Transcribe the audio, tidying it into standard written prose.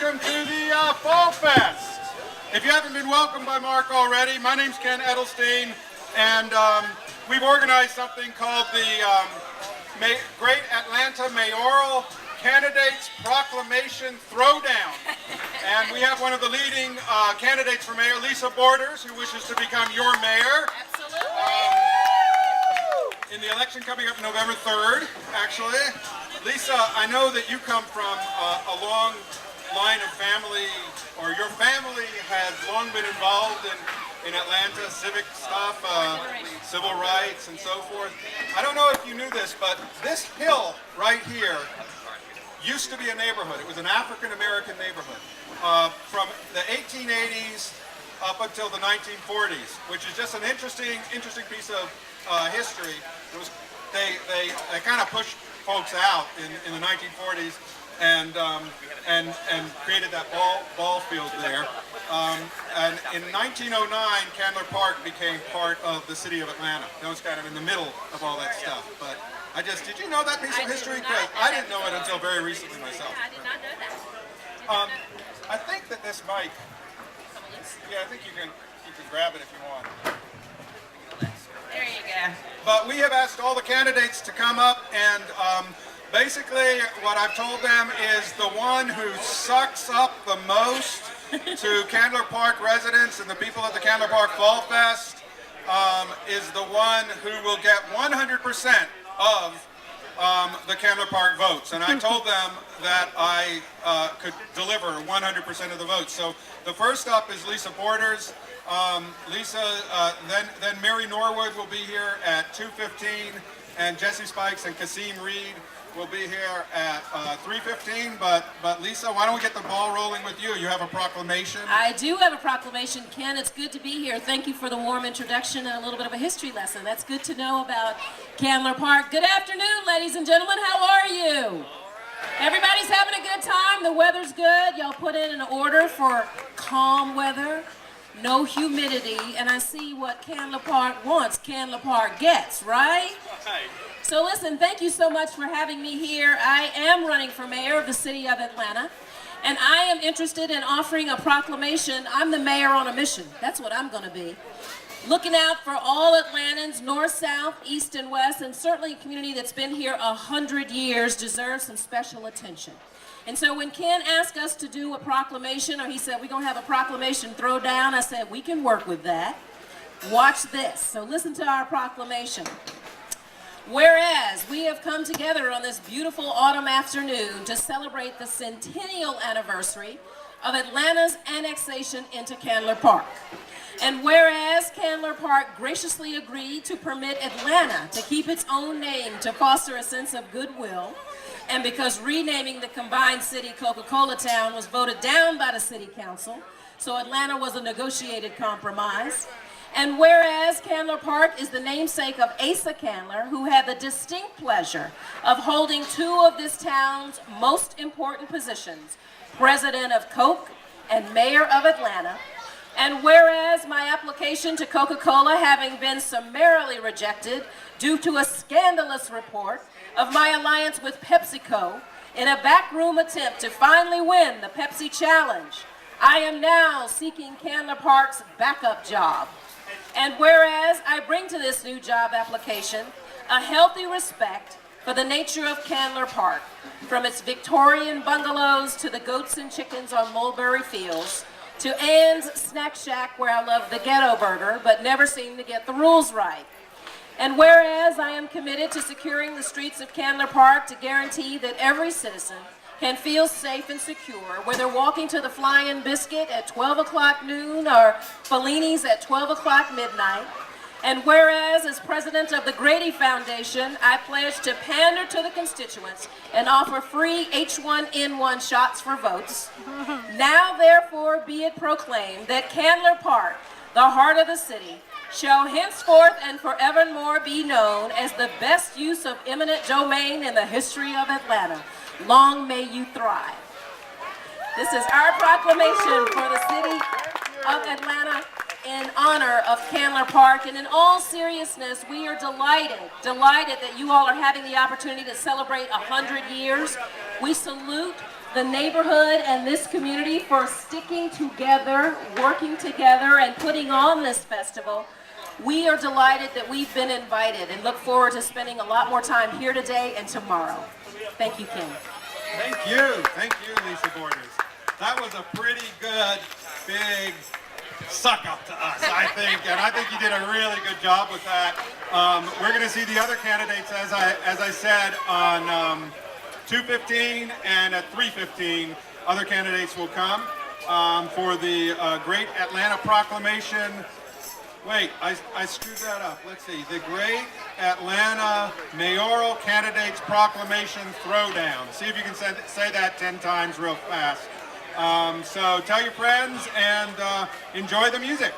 welcome to the Fall Fest. If you haven't been welcomed by Mark already, my name's Ken Edelstein, and we've organized something called the Great Atlanta Mayoral Candidates Proclamation Throwdown. And we have one of the leading candidates for mayor, Lisa Borders, who wishes to become your mayor. Absolutely. In the election coming up November 3rd, actually. Lisa, I know that you come from a long line of family, or your family has long been involved in Atlanta, civic stuff, civil rights and so forth. I don't know if you knew this, but this hill right here used to be a neighborhood. It was an African-American neighborhood from the 1880s up until the 1940s, which is just an interesting piece of history. It was they kind of pushed folks out in the 1940s and created that ball field there. And in 1909, Candler Park became part of the city of Atlanta. That was kind of in the middle of all that stuff. But did you know that piece of history? Because I didn't know it until very recently myself. I did not know that. I think that this mic, yeah, I think you can grab it if you want. There you go. But we have asked all the candidates to come up, and basically what I've told them is the one who sucks up the most to Candler Park residents and the people at the Candler Park Fall Fest is the one who will get 100% of the Candler Park votes. And I told them that I could deliver 100% of the votes. So the first up is Lisa Borders. Lisa, then Mary Norwood will be here at 2:15, and Jesse Spikes and Kasim Reed will be here at 3:15. But Lisa, why don't we get the ball rolling with you? You have a proclamation. I do have a proclamation, Ken. It's good to be here. Thank you for the warm introduction and a little bit of a history lesson. That's good to know about Candler Park. Good afternoon, ladies and gentlemen. How are you? Everybody's having a good time. The weather's good. Y'all put in an order for calm weather, no humidity, and I see what Candler Park wants, Candler Park gets, right? So listen, thank you so much for having me here. I am running for mayor of the city of Atlanta, and I am interested in offering a proclamation. I'm the mayor on a mission. That's what I'm going to be. Looking out for all Atlantans, north, south, east, and west, and certainly a community that's been here 100 years deserves some special attention. And so when Ken asked us to do a proclamation, or he said, we're going to have a proclamation throwdown, I said, we can work with that. Watch this. So listen to our proclamation. Whereas we have come together on this beautiful autumn afternoon to celebrate the centennial anniversary of Atlanta's annexation into Candler Park. And whereas Candler Park graciously agreed to permit Atlanta to keep its own name to foster a sense of goodwill, and because renaming the combined city Coca-Cola Town was voted down by the city council, so Atlanta was a negotiated compromise. And whereas Candler Park is the namesake of Asa Candler, who had the distinct pleasure of holding two of this town's most important positions, president of Coke and mayor of Atlanta. And whereas my application to Coca-Cola having been summarily rejected due to a scandalous report of my alliance with PepsiCo in a backroom attempt to finally win the Pepsi Challenge, I am now seeking Candler Park's backup job. And whereas I bring to this new job application a healthy respect for the nature of Candler Park, from its Victorian bungalows to the goats and chickens on Mulberry Fields, to Ann's Snack Shack, where I love the ghetto burger, but never seem to get the rules right. And whereas I am committed to securing the streets of Candler Park to guarantee that every citizen can feel safe and secure, whether walking to the Flying Biscuit at 12 o'clock noon or Fellini's at 12 o'clock midnight. And whereas, as president of the Grady Foundation, I pledge to pander to the constituents and offer free H1N1 shots for votes, now therefore be it proclaimed that Candler Park, the heart of the city, shall henceforth and forevermore be known as the best use of eminent domain in the history of Atlanta. Long may you thrive. This is our proclamation for the city of Atlanta in honor of Candler Park. And in all seriousness, we are delighted that you all are having the opportunity to celebrate 100 years. We salute the neighborhood and this community for sticking together, working together, and putting on this festival. We are delighted that we've been invited and look forward to spending a lot more time here today and tomorrow. Thank you, Ken. Thank you, Lisa Borders. That was a pretty good, big suck up to us, I think, and I think you did a really good job with that. We're going to see the other candidates, as I said, on 2:15 and at 3:15. Other candidates will come for the Great Atlanta Proclamation. Wait, I screwed that up. Let's see. The Great Atlanta Mayoral Candidates Proclamation Throwdown. See if you can say that 10 times real fast. So tell your friends and enjoy the music.